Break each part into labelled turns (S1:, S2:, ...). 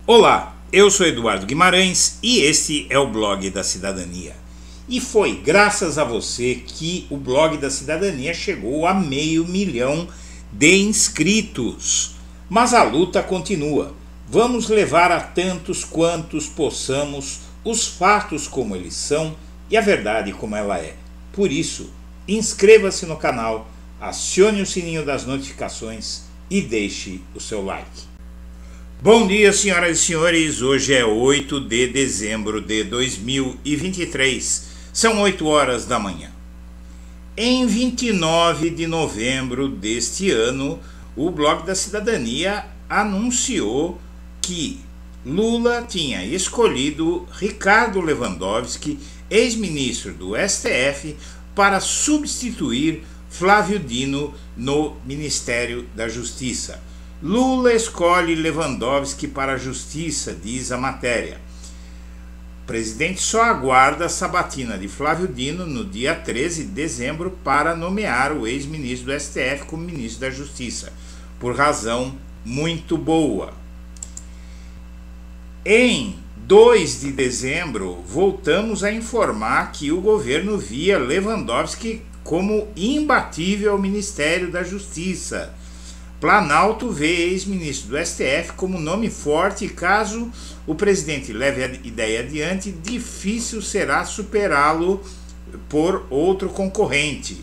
S1: Olá, eu sou Eduardo Guimarães e este é o Blog da Cidadania. E foi graças a você que o Blog da Cidadania chegou a 500 mil de inscritos. Mas a luta continua. Vamos levar a tantos quantos possamos os fatos como eles são e a verdade como ela é. Por isso, inscreva-se no canal, acione o sininho das notificações e deixe o seu like. Bom dia, senhoras e senhores, hoje é 8 de dezembro de 2023, são 8 horas da manhã. Em 29 de novembro deste ano, o Blog da Cidadania anunciou que Lula tinha escolhido Ricardo Lewandowski, ex-ministro do STF, para substituir Flávio Dino no Ministério da Justiça. Lula escolhe Lewandowski para a Justiça, diz a matéria. O presidente só aguarda a sabatina de Flávio Dino no dia 13 de dezembro para nomear o ex-ministro do STF como ministro da Justiça, por razão muito boa. Em 2 de dezembro, voltamos a informar que o governo via Lewandowski como imbatível ao Ministério da Justiça. Planalto vê ex-ministro do STF como nome forte e caso o presidente leve a ideia adiante, difícil será superá-lo por outro concorrente.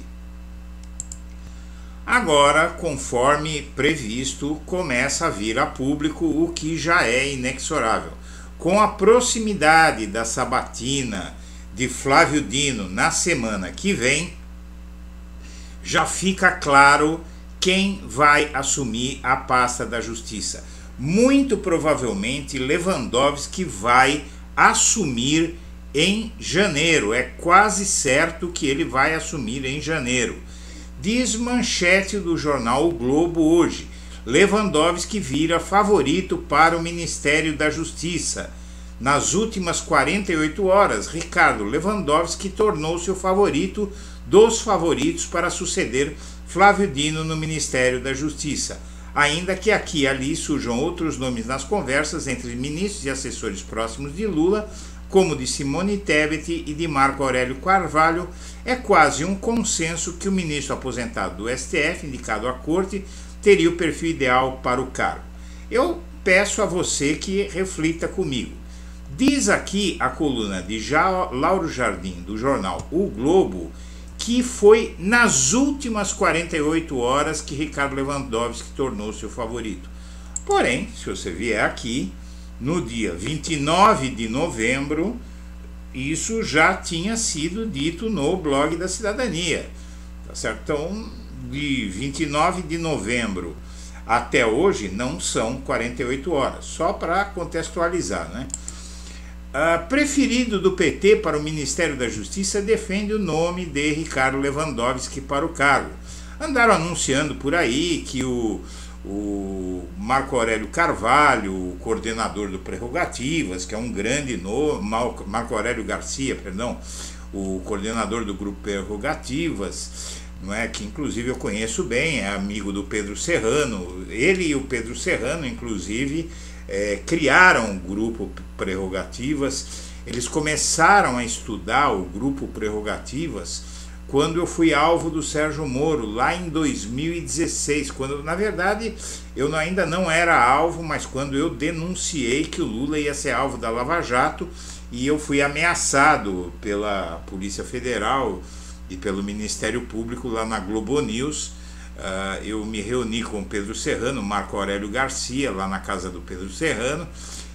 S1: Agora, conforme previsto, começa a vir a público o que já é inexorável. Com a proximidade da sabatina de Flávio Dino na semana que vem, já fica claro quem vai assumir a pasta da Justiça. Muito provavelmente Lewandowski vai assumir em janeiro. É quase certo que ele vai assumir em janeiro. Diz manchete do jornal O Globo hoje. Lewandowski vira favorito para o Ministério da Justiça. Nas últimas 48 horas, Ricardo Lewandowski tornou-se o favorito dos favoritos para suceder Flávio Dino no Ministério da Justiça, ainda que aqui e ali surjam outros nomes nas conversas entre ministros e assessores próximos de Lula, como de Simone Tebet e de Marco Aurélio Carvalho. É quase um consenso que o ministro aposentado do STF, indicado à corte, teria o perfil ideal para o cargo. Eu peço a você que reflita comigo. Diz aqui a coluna de Lauro Jardim, do jornal O Globo, que foi nas últimas 48 horas que Ricardo Lewandowski tornou-se o favorito. Porém, se você vier aqui, no dia 29 de novembro, isso já tinha sido dito no Blog da Cidadania. Tá certo? Então, de 29 de novembro até hoje, não são 48 horas, só para contextualizar, né? Preferido do PT para o Ministério da Justiça defende o nome de Ricardo Lewandowski para o cargo. Andaram anunciando por aí que o Marco Aurélio Carvalho, o coordenador do Prerrogativas, que é um grande nome, Marco Aurélio Garcia, perdão, o coordenador do grupo Prerrogativas, não é, que inclusive eu conheço bem, é amigo do Pedro Serrano. Ele e o Pedro Serrano, inclusive, criaram o grupo Prerrogativas. Eles começaram a estudar o grupo Prerrogativas quando eu fui alvo do Sérgio Moro, lá em 2016, quando na verdade eu ainda não era alvo, mas quando eu denunciei que o Lula ia ser alvo da Lava Jato e eu fui ameaçado pela Polícia Federal e pelo Ministério Público lá na Globo News. Eu me reuni com o Pedro Serrano, Marco Aurélio Garcia, lá na casa do Pedro Serrano,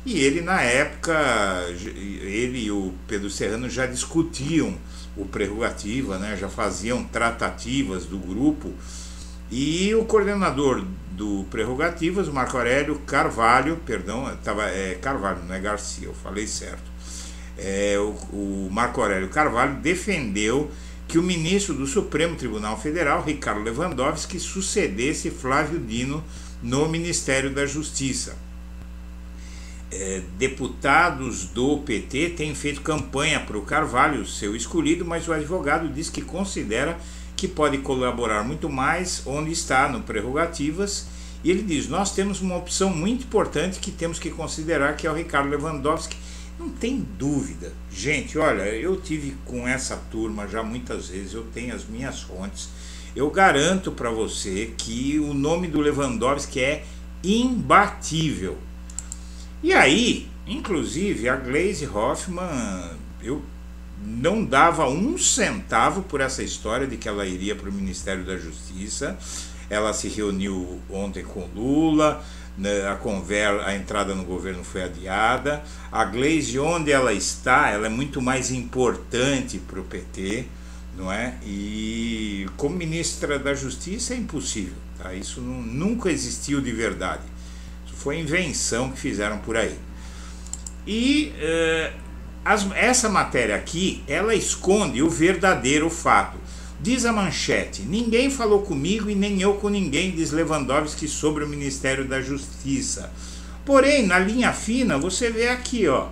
S1: e ele na época, ele e o Pedro Serrano já discutiam o Prerrogativa, né, já faziam tratativas do grupo, e o coordenador do Prerrogativas, o Marco Aurélio Carvalho, perdão, Carvalho, não é Garcia, eu falei certo, o Marco Aurélio Carvalho defendeu que o ministro do Supremo Tribunal Federal, Ricardo Lewandowski, sucedesse Flávio Dino no Ministério da Justiça. Deputados do PT têm feito campanha para o Carvalho, seu escolhido, mas o advogado diz que considera que pode colaborar muito mais onde está, no Prerrogativas, E ele diz: nós temos uma opção muito importante que temos que considerar, que é o Ricardo Lewandowski. Não tem dúvida. Gente, olha, eu tive com essa turma já muitas vezes, eu tenho as minhas fontes. Eu garanto para você que o nome do Lewandowski é imbatível. E aí, inclusive, a Gleisi Hoffmann, eu não dava um centavo por essa história de que ela iria para o Ministério da Justiça. Ela se reuniu ontem com Lula, a entrada no governo foi adiada. A Gleisi, onde ela está, ela é muito mais importante para o PT, não é? E como ministra da Justiça é impossível, tá? Isso nunca existiu de verdade. Isso foi invenção que fizeram por aí. E essa matéria aqui, ela esconde o verdadeiro fato. Diz a manchete: ninguém falou comigo e nem eu com ninguém, diz Lewandowski sobre o Ministério da Justiça. Porém, na linha fina, você vê aqui, ó,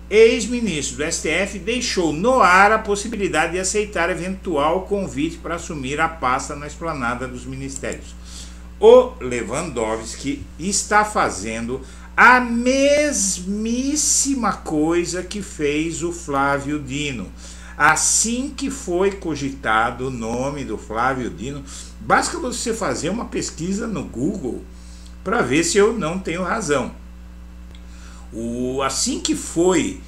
S1: ex-ministro do STF deixou no ar a possibilidade de aceitar eventual convite para assumir a pasta na esplanada dos ministérios. O Lewandowski está fazendo a mesmíssima coisa que fez o Flávio Dino. Assim que foi cogitado o nome do Flávio Dino, basta você fazer uma pesquisa no Google para ver se eu não tenho razão. Assim que foi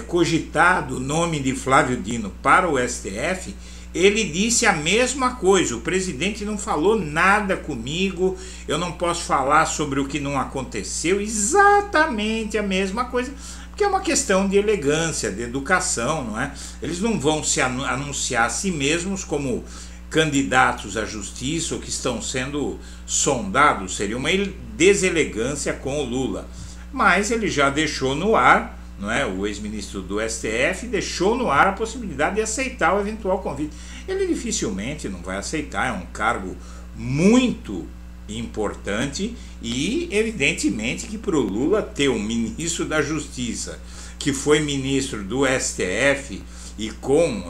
S1: cogitado o nome de Flávio Dino para o STF, ele disse a mesma coisa: o presidente não falou nada comigo, eu não posso falar sobre o que não aconteceu. Exatamente a mesma coisa, porque é uma questão de elegância, de educação, não é? Eles não vão se anunciar a si mesmos como candidatos à justiça ou que estão sendo sondados, seria uma deselegância com o Lula. Mas ele já deixou no ar, não é? O ex-ministro do STF deixou no ar a possibilidade de aceitar o eventual convite. Ele dificilmente não vai aceitar, é um cargo muito importante e evidentemente que para o Lula ter um ministro da Justiça que foi ministro do STF e com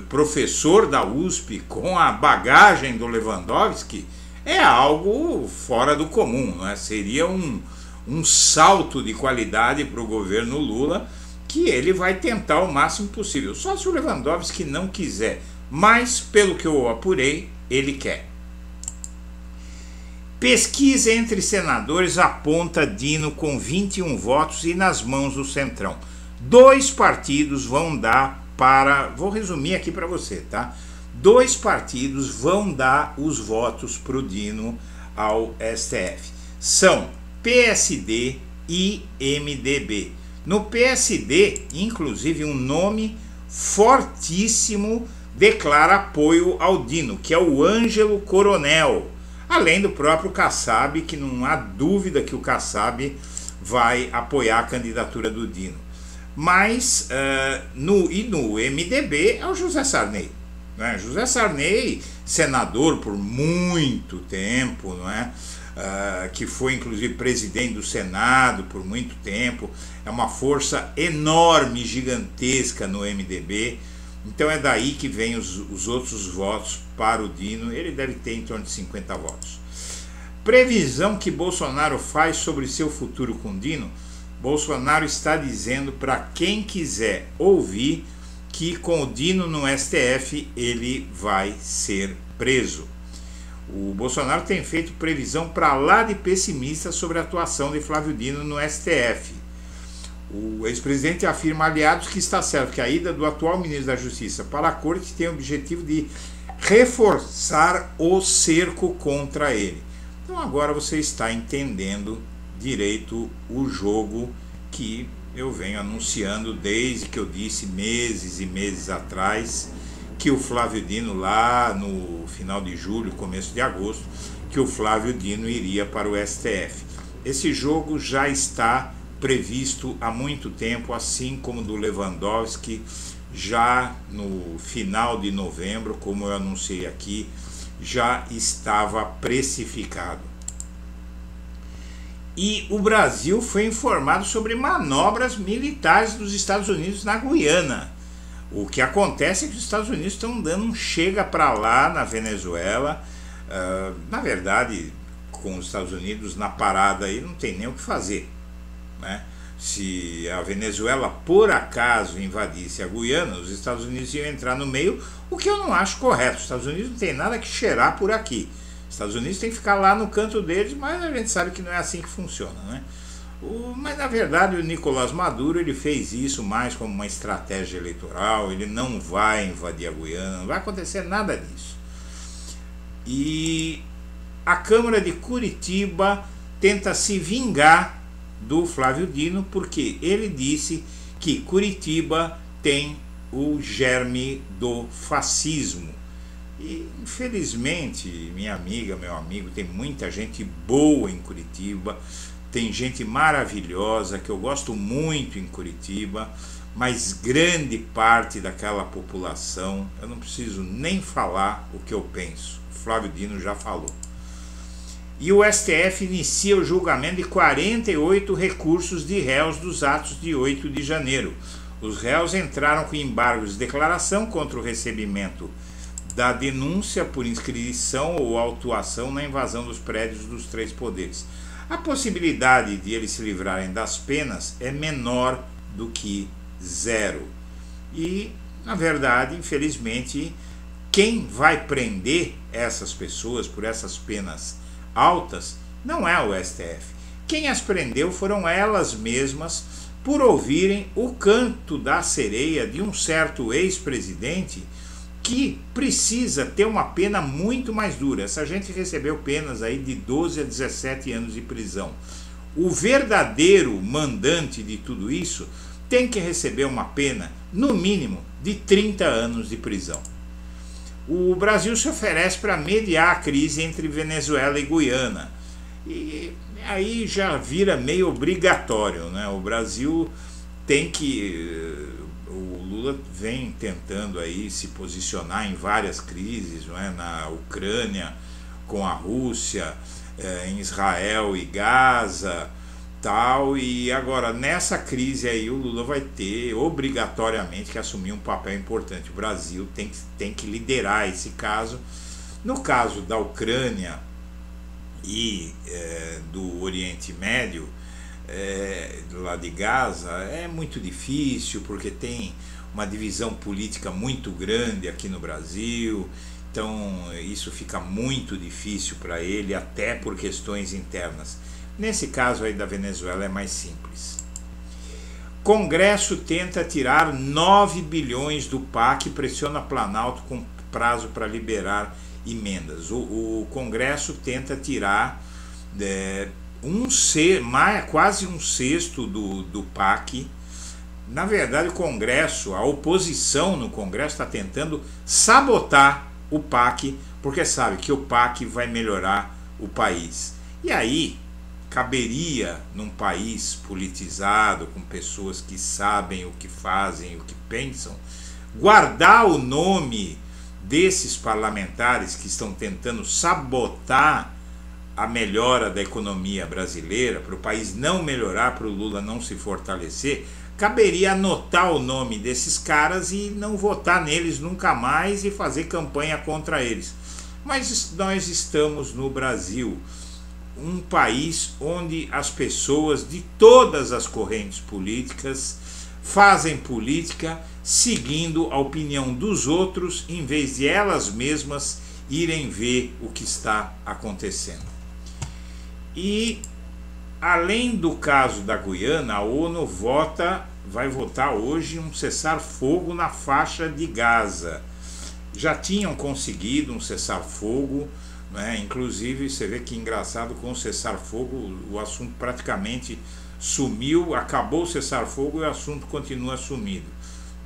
S1: professor da USP, com a bagagem do Lewandowski, é algo fora do comum, não é? Seria um salto de qualidade para o governo Lula, que ele vai tentar o máximo possível. Só se o Lewandowski não quiser, mas pelo que eu apurei, ele quer. Pesquisa entre senadores aponta Dino com 21 votos e nas mãos do Centrão. 2 partidos vão dar vou resumir aqui para você, tá? 2 partidos vão dar os votos para o Dino ao STF. São PSD e MDB. No PSD, inclusive, um nome fortíssimo declara apoio ao Dino, que é o Ângelo Coronel, além do próprio Kassab, que não há dúvida que o Kassab vai apoiar a candidatura do Dino. Mas no MDB é o José Sarney, não é? José Sarney, senador por muito tempo, não é? Que foi inclusive presidente do Senado por muito tempo, é uma força enorme, gigantesca no MDB. Então é daí que vem os outros votos para o Dino. Ele deve ter em torno de 50 votos. Previsão que Bolsonaro faz sobre seu futuro com Dino. Bolsonaro está dizendo para quem quiser ouvir que com o Dino no STF ele vai ser preso. O Bolsonaro tem feito previsão para lá de pessimista sobre a atuação de Flávio Dino no STF. O ex-presidente afirma, aliados, que está certo que a ida do atual ministro da Justiça para a corte tem o objetivo de reforçar o cerco contra ele. Então agora você está entendendo direito o jogo que eu venho anunciando desde que eu disse meses e meses atrás que o Flávio Dino, lá no final de julho, começo de agosto, que o Flávio Dino iria para o STF. Esse jogo já está previsto há muito tempo, assim como do Lewandowski, já no final de novembro, como eu anunciei aqui, já estava precificado. E o Brasil foi informado sobre manobras militares dos Estados Unidos na Guiana. O que acontece é que os Estados Unidos estão dando um chega para lá na Venezuela, na verdade com os Estados Unidos na parada aí, não tem nem o que fazer, né? Se a Venezuela por acaso invadisse a Guiana, os Estados Unidos iam entrar no meio, o que eu não acho correto. Os Estados Unidos não tem nada que cheirar por aqui. Os Estados Unidos tem que ficar lá no canto deles, mas a gente sabe que não é assim que funciona, né? Mas na verdade o Nicolás Maduro ele fez isso mais como uma estratégia eleitoral. Ele não vai invadir a Guiana, não vai acontecer nada disso. E a Câmara de Curitiba tenta se vingar do Flávio Dino, porque ele disse que Curitiba tem o germe do fascismo. E infelizmente, minha amiga, meu amigo, tem muita gente boa em Curitiba, tem gente maravilhosa que eu gosto muito em Curitiba, mas grande parte daquela população, eu não preciso nem falar o que eu penso, o Flávio Dino já falou. E o STF inicia o julgamento de 48 recursos de réus dos atos de 8 de janeiro. Os réus entraram com embargos de declaração contra o recebimento da denúncia por inscrição ou autuação na invasão dos prédios dos três poderes. A possibilidade de eles se livrarem das penas é menor do que zero. E, na verdade, infelizmente, quem vai prender essas pessoas por essas penas altas não é o STF. Quem as prendeu foram elas mesmas por ouvirem o canto da sereia de um certo ex-presidente que precisa ter uma pena muito mais dura. Essa gente recebeu penas aí de 12 a 17 anos de prisão. O verdadeiro mandante de tudo isso tem que receber uma pena, no mínimo, de 30 anos de prisão. O Brasil se oferece para mediar a crise entre Venezuela e Guiana. E aí já vira meio obrigatório, né? O Brasil tem que... O Lula vem tentando aí se posicionar em várias crises, não é? Na Ucrânia, com a Rússia, em Israel e Gaza, tal. E agora, nessa crise aí, o Lula vai ter obrigatoriamente que assumir um papel importante. O Brasil tem que liderar esse caso. No caso da Ucrânia e do Oriente Médio, lá de Gaza, é muito difícil, porque tem uma divisão política muito grande aqui no Brasil, então isso fica muito difícil para ele, até por questões internas. Nesse caso aí da Venezuela é mais simples. Congresso tenta tirar 9 bilhões do PAC e pressiona Planalto com prazo para liberar emendas. O Congresso tenta tirar quase um sexto do PAC. Na verdade, o Congresso, a oposição no Congresso está tentando sabotar o PAC, porque sabe que o PAC vai melhorar o país. E aí, caberia num país politizado, com pessoas que sabem o que fazem, o que pensam, guardar o nome desses parlamentares que estão tentando sabotar a melhora da economia brasileira, para o país não melhorar, para o Lula não se fortalecer, caberia anotar o nome desses caras e não votar neles nunca mais e fazer campanha contra eles. Mas nós estamos no Brasil, um país onde as pessoas de todas as correntes políticas fazem política seguindo a opinião dos outros, em vez de elas mesmas irem ver o que está acontecendo. E, além do caso da Guiana, a ONU vai votar hoje um cessar-fogo na faixa de Gaza. Já tinham conseguido um cessar-fogo, né? Inclusive, você vê que engraçado, com o cessar-fogo o assunto praticamente sumiu, acabou o cessar-fogo e o assunto continua sumido,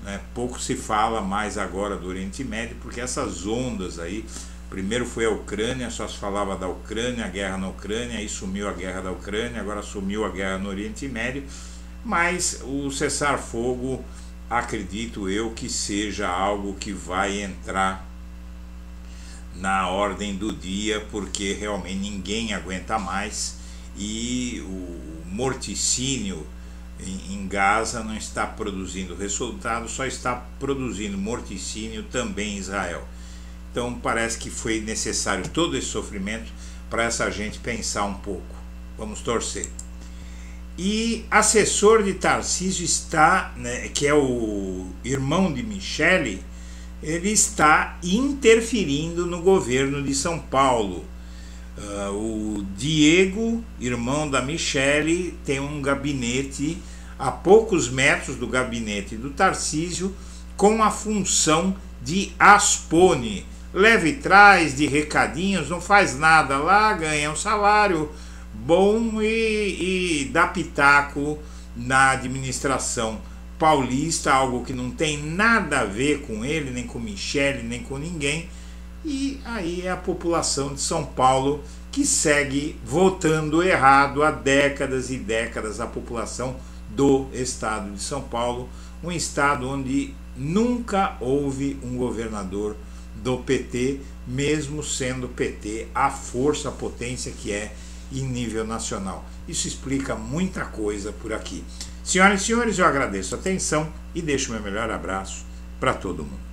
S1: né? Pouco se fala mais agora do Oriente Médio, porque essas ondas aí, primeiro foi a Ucrânia, só se falava da Ucrânia, a guerra na Ucrânia, aí sumiu a guerra da Ucrânia, agora sumiu a guerra no Oriente Médio, mas o cessar-fogo, acredito eu que seja algo que vai entrar na ordem do dia, porque realmente ninguém aguenta mais e o morticínio em Gaza não está produzindo resultado, só está produzindo morticínio também em Israel. Então parece que foi necessário todo esse sofrimento para essa gente pensar um pouco. Vamos torcer. E assessor de Tarcísio está, né, que é o irmão de Michele, ele está interferindo no governo de São Paulo. O Diego, irmão da Michele, tem um gabinete a poucos metros do gabinete do Tarcísio, com a função de aspone. Leva e traz de recadinhos, não faz nada lá, ganha um salário bom e dá pitaco na administração paulista, algo que não tem nada a ver com ele, nem com Michele, nem com ninguém. E aí é a população de São Paulo que segue votando errado há décadas e décadas, a população do estado de São Paulo, um estado onde nunca houve um governador do PT, mesmo sendo o PT a força, a potência que é em nível nacional. Isso explica muita coisa por aqui. Senhoras e senhores, eu agradeço a atenção e deixo meu melhor abraço para todo mundo.